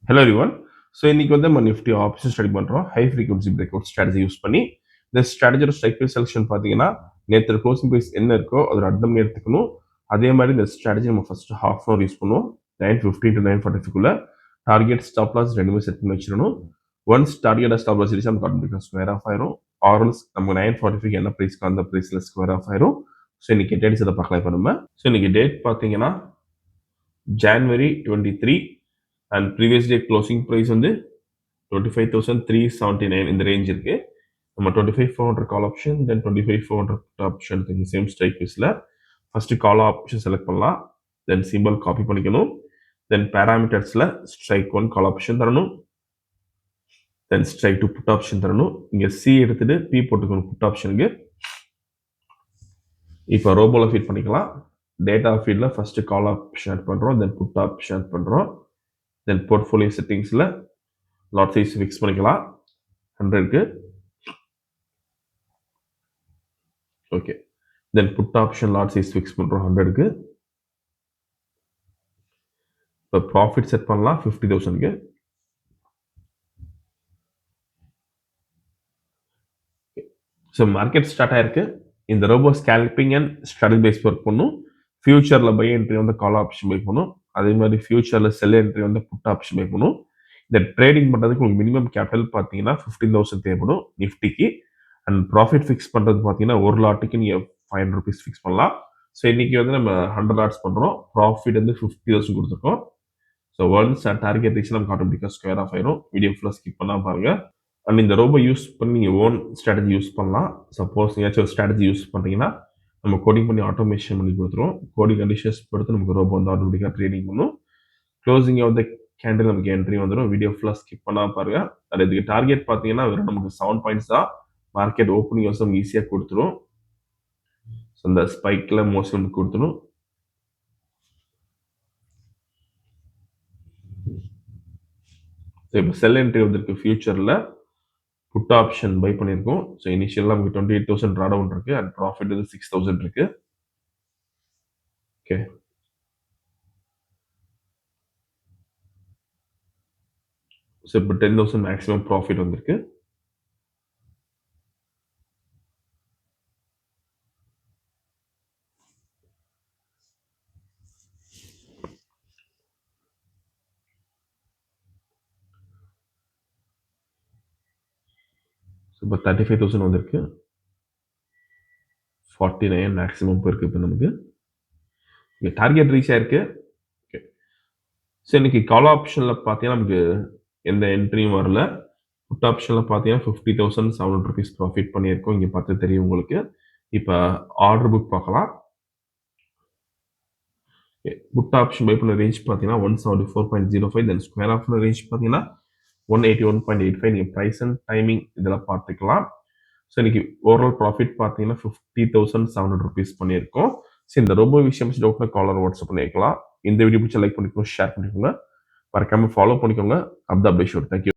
Hello everyone. So இன்னைக்கு வந்து நம்ம நிஃப்டி ஆப்ஷன் ஸ்டடி பண்ணுறோம். High frequency break out strategy use பண்ணி இந்த ஸ்ட்ராட்டஜியோட ஸ்ட்ரைக் ப்ரைஸ் செலெக்ஷன் பார்த்தீங்கன்னா நேற்று க்ளோசிங் ப்ரைஸ் என்ன இருக்கோ அதோட அர்த்தம் எடுத்துக்கணும். அதே மாதிரி இந்த ஸ்ட்ராட்டஜி நம்ம first half an hour use பண்ணுவோம். 9:15 to 9:45 டார்கெட் ஸ்டாப் லாஸ் ரெண்டுமே செட் பண்ணி வச்சிடணும். ஒன்ஸ் டார்கெட் ஸ்டாப் லாஸ் இருந்துச்சு நம்ம ஆட்டோமேட்டிக்காக ஸ்கொயர் ஆஃப் ஆயிரும். ஆர்எல்ஸ் நம்ம 9:45 என்ன ப்ரைஸ்க்கு அந்த ப்ரைஸில் ஸ்கொயர் ஆஃப் ஆயிரும். ஸோ இன்னைக்கு டேட்ஸ் இதை பார்க்கலாம் இப்போ நம்ம. ஸோ இன்னைக்கு டேட் பார்த்தீங்கன்னா January 23 and previous day closing price வந்து 25,379 இந்த ரேஞ்ச் இருக்கு. நம்ம 25,400 call option then 25,400 option same strike ப்ரைஸில் ஃபர்ஸ்ட் கால் ஆப்ஷன் செலக்ட் பண்ணலாம். தென் சிம்பிள் காப்பி பண்ணிக்கணும். தென் பேராமீட்டர்ஸில் ஸ்ட்ரைக் 1 கால் ஆப்ஷன் தரணும். தென் ஸ்ட்ரைக் 2 புட் ஆப்ஷன் தரணும். இங்கே சி எடுத்துட்டு பி போட்டுக்கணும் புட் ஆப்ஷனுக்கு. இப்போ ரோபோவில் ஃபீட் பண்ணிக்கலாம். டேட்டா ஃபீல்டில் ஃபர்ஸ்ட் கால் ஆப்ஷன் ஆட் பண்ணுறோம். தென் புட் ஆப்ஷன் ஆட் பண்ணுறோம். தென் போர்ட்ஃபோலியோ செட்டிங்ஸில் லாட் சைஸ் ஃபிக்ஸ் பண்ணிக்கலாம் 100க்கு. Okay, then put option lot size fix பண்ணுறோம் 100க்கு. இப்போ ப்ராஃபிட் செட் பண்ணலாம் 50,000க்கு. ஸோ மார்க்கெட் ஸ்டார்ட் ஆயிருக்கு. இந்த robo scalping and strategy base work பண்ணும். ஃபியூச்சரில் பை என்ட்ரி வந்து கால் ஆப்ஷன் பை பண்ணும். அதே மாதிரி ஃபியூச்சரில் செல் என்ட்ரி வந்து புட் ஆப்ஷன் பை பண்ணும். இந்த ட்ரேடிங் பண்ணுறதுக்கு உங்களுக்கு மினிமம் கேபிட்டல் பார்த்தீங்கன்னா 15,000 தேவைப்படும் நிஃப்டிக்கு. அண்ட் ப்ராஃபிட் ஃபிக்ஸ் பண்ணுறது பார்த்தீங்கன்னா ஒரு லாட்டுக்கு நீங்கள் 500 rupees ஃபிக்ஸ் பண்ணலாம். ஸோ இன்னைக்கு வந்து நம்ம 100 லாட்ஸ் பண்ணுறோம். ப்ராஃபிட் வந்து 50,000 கொடுத்துருக்கோம். ஸோ ஒன்ஸ் டார்கெட் ரீச் நமக்கு ஆட்டோமேட்டிக்காக ஸ்கொயர் ஆஃப் ஆயிரும். வீடியோ ஃபுல்லாக ஸ்கிப் பண்ணால் பாருங்க. அண்ட் இந்த ரோபோ யூஸ் பண்ணி நீங்கள் ஓன் ஸ்ட்ராட்டஜி யூஸ் பண்ணலாம். சப்போஸ் ஏதாச்சும் ஒரு ஸ்ட்ராட்டஜி யூஸ் பண்ணுறீங்கன்னா நம்ம கோடிங் பண்ணி ஆட்டோமேஷன் பண்ணி கொடுத்துருவோம். கோடிங் கண்டிஷன்ஸ் பொறுத்து நமக்கு ரோபோ வந்து ஆட்டோமேட்டிக்காக ட்ரேடிங் பண்ணும். க்ளோசிங் ஆஃப் த கேண்டில் நமக்கு என்ட்ரி வந்துடும். வீடியோ ஃபுல்லாக ஸ்கிப் பண்ணால் பாருங்க. அது இதுக்கு டார்கெட் பார்த்தீங்கன்னா வெறும் நமக்கு 7 பாயிண்ட்ஸ் தான். மார்க்கெட் ஓப்பனிங் வந்து நமக்கு ஈஸியாக கொடுத்துரும். ஸோ இந்த ஸ்பைக்கில் மோஸ்ட்லி நமக்கு கொடுத்துரும். ஸோ இப்போ செல் என்ட்ரி வந்திருக்கு. ஃபியூச்சரில் புட் ஆப்ஷன் பை பண்ணியிருக்கோம். ஸோ இனிஷியலாக நமக்கு 28,000 ட்ரா டவுன் இருக்கு. அண்ட் ப்ராஃபிட் வந்து 6,000 இருக்கு. ஓகே, ஸோ இப்போ 10,000 மேக்ஸிமம் ப்ராஃபிட் வந்திருக்கு. ஸோ இப்போ 35,000 வந்திருக்கு. 49 மேக்ஸிமம் இருக்கு. இப்போ நமக்கு இங்கே டார்கெட் ரீச் ஆயிருக்கு. ஓகே, ஸோ இன்னைக்கு கால் ஆப்ஷனில் பார்த்தீங்கன்னா நமக்கு எந்த என்ட்ரியும் வரல. புட் ஆப்ஷனில் பார்த்தீங்கன்னா 50,700 rupees ப்ராஃபிட் பண்ணியிருக்கோம். இங்கே பார்த்து தெரியும் உங்களுக்கு. இப்போ ஆர்டர் புக் பார்க்கலாம். புட் ஆப்ஷன் பை பண்ண ரேஞ்ச் பார்த்தீங்கன்னா 174.05. தென் ஸ்கொயர் ஆஃப் ரேஞ்ச் பார்த்தீங்கன்னா 181.85. நீங்கள் ப்ரைஸ் அண்ட் டைமிங் இதெல்லாம் பார்த்துக்கலாம். ஸோ இன்னைக்கு ஓவரால் ப்ராஃபிட் பார்த்தீங்கன்னா 50,700 rupees பண்ணியிருக்கோம். ஸோ இந்த ரொம்ப விஷயம் டவுட்னா காலர் வாட்ஸ்அப் பண்ணிக்கலாம். இந்த வீடியோ பிடிச்ச லைக் பண்ணிக்கோங்க, ஷேர் பண்ணிக்கோங்க, மறக்காம ஃபாலோ பண்ணிக்கோங்க. அப்தா பை ஷோர். தேங்க்யூ.